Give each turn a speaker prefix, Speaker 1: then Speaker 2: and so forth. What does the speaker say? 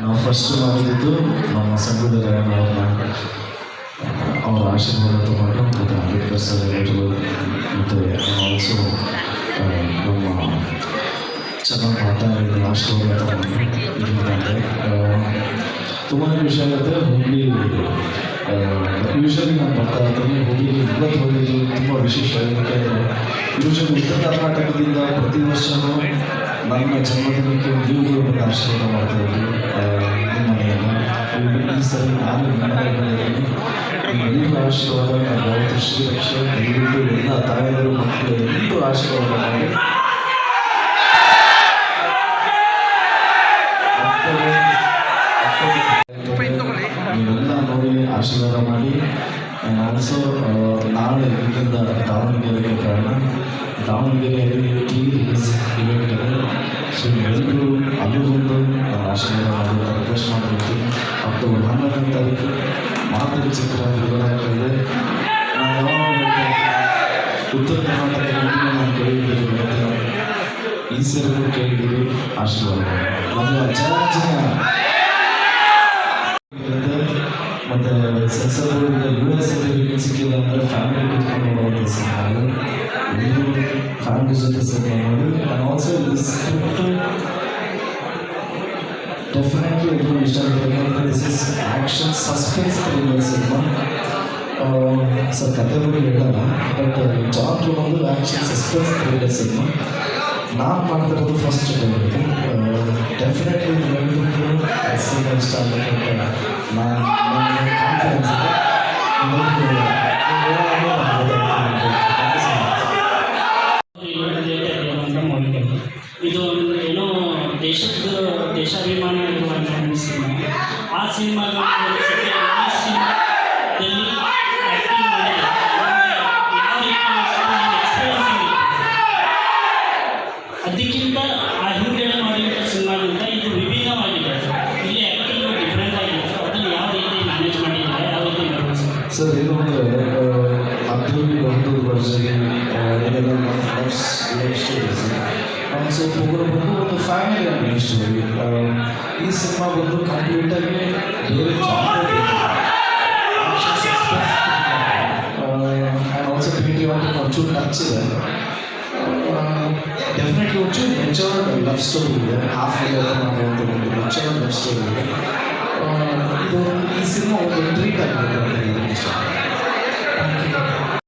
Speaker 1: ನಾವು ಫಸ್ಟ್ ಮಾಡಿದ್ದು ನಮ್ಮ ಸಂಘದ ಅವರ ಆಶೀರ್ವಾದ ತಗೊಂಡು ಮತ್ತು ಅಂಬೇಡ್ಕರ್ ಸರ್ ಹೇಳಿದ್ರು ಮತ್ತು ಆಲ್ಸೋ ನಮ್ಮ ಚೆನ್ನಾಗಿ ಮಾತಾಡಿದ ಆಶೀರ್ವಾದ ತಗೊಂಡು ಇದರಿಂದ ತುಂಬಾ ವಿಷಯ ಆಗುತ್ತೆ. ಹುಬ್ಳಿ ಯೂಶಲಿ ನಾನು ಬರ್ತಾ ಇರ್ತೀನಿ. ಹುಬ್ಳಿ ಇವತ್ತು ಹೋಗಿದ್ದು ತುಂಬ ವಿಶೇಷ. ಯೂಶಲಿ ಉತ್ತರ ಕರ್ನಾಟಕದಿಂದ ಪ್ರತಿ ವರ್ಷವೂ ನನ್ನ ಜನ್ಮದಿನಕ್ಕೆ ನೀವು ಒಂದು ಆಶೀರ್ವಾದ ಮಾಡ್ತಾಯಿದ್ವಿ ನಿಮ್ಮ ಮನೆಯನ್ನು. ಈ ಸರಿ ನಾನು ಎಲ್ಲರೂ ಆಶೀರ್ವಾದ ಯಾವತ್ತು ಶ್ರೀರಕ್ಷೆ ದಯವಿಟ್ಟು ಎಲ್ಲ ತಾಯಿಯರು ಮಕ್ಕಳು ಎಲ್ಲರೂ ಆಶೀರ್ವಾದ ಮಾಡಿ ನೀವೆಲ್ಲ ನೋಡಿ ಆಶೀರ್ವಾದ ಮಾಡಿ. ಆಲ್ಸೋ ನಾಳೆ ಇಲ್ಲಿಂದ ದಾವಣಗೆರೆಗೆ ಪ್ರಯಾಣ. ದಾವಣಗೆರೆಯಲ್ಲಿ ರಿಲೀಸ್ ಇವೆಂಟ್ ಇದೆ. ಸೊ ಎಲ್ಲರೂ ಅಲ್ಲಿ ಬಂದು ಆಶೀರ್ವಾದ ಮಾಡಿ ರಿಕ್ವೆಸ್ಟ್ ಮಾಡಬೇಕು. ಅಕ್ಟೋಬರ್ 11ನೇ ತಾರೀಕು ಮಾತೃ ಚಿತ್ರ ಬಿಡುಗಡೆ ಆಗ್ತಾಯಿದೆ. ನಾನು ಯಾವಾಗ ಉತ್ತರ ಕರ್ನಾಟಕ ನಾನು ಕೇಳಿದ್ದೀವಿ, ಈ ಸರಿ ಕೇಳಿದ್ದೀವಿ. ಆಶೀರ್ವಾದ ಮತ್ತು ಮತ್ತು ಸೆನ್ಸರ್ಗಳಿಂದ US ಸಿಕ್ಕಿಲ್ಲ ಅಂದರೆ ಫ್ಯಾಮಿಲಿ ಕುತ್ಕೊಂಡು ಹೋಗುವಂಥ ಸಿನಿಮಾ. ಎಲ್ಲರೂ ಫ್ಯಾಮಿಲಿ ಜೊತೆ ಸಿನಿಮಾ ಮಾಡಿ. ಆ್ಯಂಡ್ ಆಲ್ಸೋ ದಿಸ್ ಡೆಫಿನೆಟ್ಲಿ ಎಲ್ಲರೂ ಇಷ್ಟ ಆಗುತ್ತೆ. This is action suspense thriller cinema. Sir ಕತೆ ಬಗ್ಗೆ ಹೇಳಲ್ಲ, ಬಟ್ ಜಾನ್ರು ಒಂದು ಆ್ಯಕ್ಷನ್ ಸಸ್ಪೆನ್ಸ್ ಥ್ರಿಲ್ಲರ್ ಸಿನಿಮಾ. ನಾನು ಮಾಡ್ತಿರೋದು ಫಸ್ಟ್ ಡೆಫಿನೆಟ್ಲಿ ಎಲ್ಲರಿಗೂ ಸಿನಿಮಾ ಇಷ್ಟ ಆಗಬೇಕಂತ ನಾನು ಕಾನ್ಫಿಡೆನ್ಸ್ ಇದೆ.
Speaker 2: ಇದು ಏನೋ ದೇಶಾಭಿಮಾನ ಇರುವಂಥ ಸಿನಿಮಾ. ಆ ಸಿನಿಮಾದಲ್ಲಿ ಆ್ಯಕ್ಟಿಂಗ್ ಮಾಡಿ ಯಾವ ರೀತಿ ಎಕ್ಸ್ಪೀರಿಯನ್ಸ್ ಅದಕ್ಕಿಂತ ಆ ಹಿಂದ್ಗಡೆ ಮಾಡಿರೋ ಸಿನಿಮಾದಿಂದ ಇದು ವಿಭಿನ್ನವಾಗಿದೆ. ಇಲ್ಲಿ ಆ್ಯಕ್ಟಿಂಗ್ ಡಿಫ್ರೆಂಟ್ ಆಗಿತ್ತು. ಅದನ್ನು ಯಾವ ರೀತಿ ಮ್ಯಾನೇಜ್ ಮಾಡಿದ್ದಾರೆ, ಯಾವ ರೀತಿ ನಿರ್ವಹಿಸಿ
Speaker 1: ಸರ್? ಏನು ಅಂದರೆ ಅದರಲ್ಲಿ ಒಂದು ವರ್ಷಕ್ಕೆ ಲವ್ ಸ್ಟೋರೀಸ್ ಸ್ವಲ್ಪ ಬಂದು ಒಂದು ಫ್ಯಾಮಿಲಿ ಲವ್ ಸ್ಟೋರಿ. ಈ ಸಿನಿಮಾ ಬಂದು ಕಂಪ್ಲೀಟಾಗಿ ಬೇರೆ ಆ್ಯಂಡ್ ಆಲ್ಸೋ ಕ್ರಿಯೇಟಿವ್ ಆಗಿ ಒಂಚೂರು ನಚ್ಚಿದೆ. ಡೆಫಿನೆಟ್ಲಿ ಒಂಚೂರು ಮೆಚೂರ್ಡ್ ಲವ್ ಸ್ಟೋರಿ ಇದೆ. ಹಾಫ್ ಮೆಚೂರ್ಡ್ ಲವ್ ಸ್ಟೋರಿ ಇದೆ. ಇದು ಈ ಸಿನಿಮಾ ಒಂದು ಟ್ರೀಟ್ ಆಗಬೇಕು ಅಂತ ಹೇಳಿ ಇಷ್ಟ.